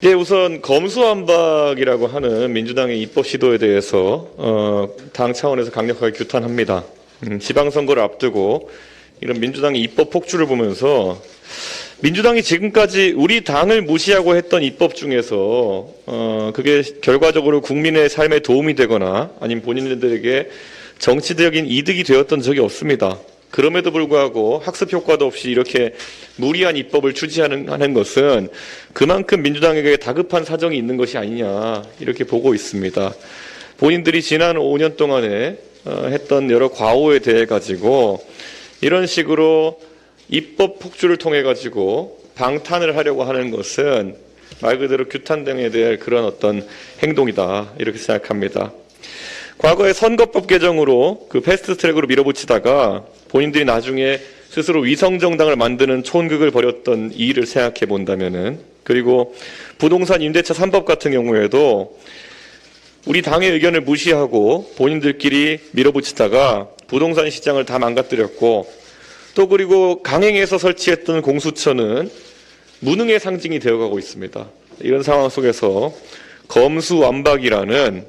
우선 검수완박이라고 하는 민주당의 입법 시도에 대해서 당 차원에서 강력하게 규탄합니다. 지방선거를 앞두고 이런 민주당의 입법 폭주를 보면서 민주당이 지금까지 우리 당을 무시하고 했던 입법 중에서 그게 결과적으로 국민의 삶에 도움이 되거나 아니면 본인들에게 정치적인 이득이 되었던 적이 없습니다. 그럼에도 불구하고 학습 효과도 없이 이렇게 무리한 입법을 추진하는 것은 그만큼 민주당에게 다급한 사정이 있는 것이 아니냐 이렇게 보고 있습니다. 본인들이 지난 5년 동안에 했던 여러 과오에 대해 가지고 이런 식으로 입법 폭주를 통해 가지고 방탄을 하려고 하는 것은 말 그대로 규탄 등에 대한 그런 어떤 행동이다 이렇게 생각합니다. 과거에 선거법 개정으로 그 패스트트랙으로 밀어붙이다가 본인들이 나중에 스스로 위성정당을 만드는 촌극을 벌였던 이 일을 생각해 본다면은, 그리고 부동산 임대차 3법 같은 경우에도 우리 당의 의견을 무시하고 본인들끼리 밀어붙이다가 부동산 시장을 다 망가뜨렸고, 또 그리고 강행해서 설치했던 공수처는 무능의 상징이 되어가고 있습니다. 이런 상황 속에서 검수완박이라는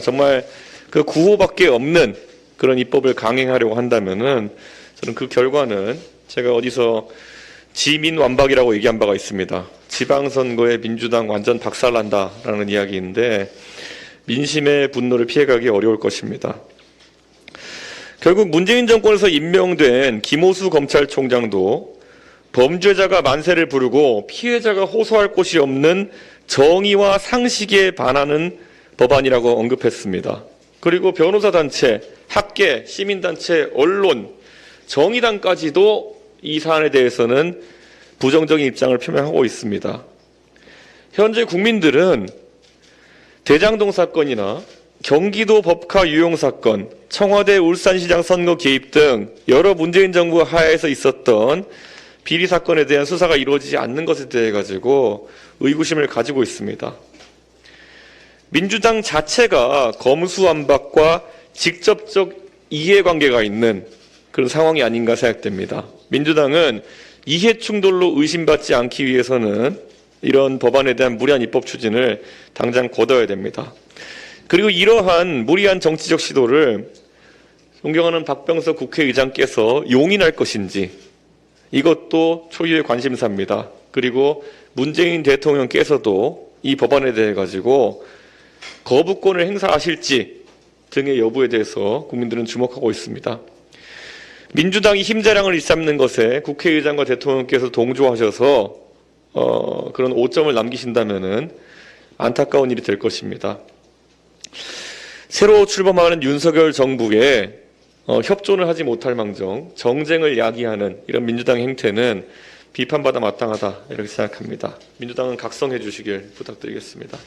정말 그 구호밖에 없는 그런 입법을 강행하려고 한다면은 저는 그 결과는 제가 어디서 지민완박이라고 얘기한 바가 있습니다. 지방선거에 민주당 완전 박살난다라는 이야기인데 민심의 분노를 피해가기 어려울 것입니다. 결국 문재인 정권에서 임명된 김호수 검찰총장도 범죄자가 만세를 부르고 피해자가 호소할 곳이 없는 정의와 상식에 반하는 법안이라고 언급했습니다. 그리고 변호사단체, 학계, 시민단체, 언론, 정의당까지도 이 사안에 대해서는 부정적인 입장을 표명하고 있습니다. 현재 국민들은 대장동 사건이나 경기도 법카 유용 사건, 청와대 울산시장 선거 개입 등 여러 문재인 정부 하에서 있었던 비리 사건에 대한 수사가 이루어지지 않는 것에 대해 가지고 의구심을 가지고 있습니다. 민주당 자체가 검수완박과 직접적 이해관계가 있는 그런 상황이 아닌가 생각됩니다. 민주당은 이해충돌로 의심받지 않기 위해서는 이런 법안에 대한 무리한 입법 추진을 당장 거둬야 됩니다. 그리고 이러한 무리한 정치적 시도를 존경하는 박병석 국회의장께서 용인할 것인지 이것도 초유의 관심사입니다. 그리고 문재인 대통령께서도 이 법안에 대해 가지고 거부권을 행사하실지 등의 여부에 대해서 국민들은 주목하고 있습니다. 민주당이 힘자랑을 일삼는 것에 국회의장과 대통령께서 동조하셔서 그런 오점을 남기신다면은 안타까운 일이 될 것입니다. 새로 출범하는 윤석열 정부에 협조는 하지 못할 망정 정쟁을 야기하는 이런 민주당의 행태는 비판받아 마땅하다 이렇게 생각합니다. 민주당은 각성해 주시길 부탁드리겠습니다.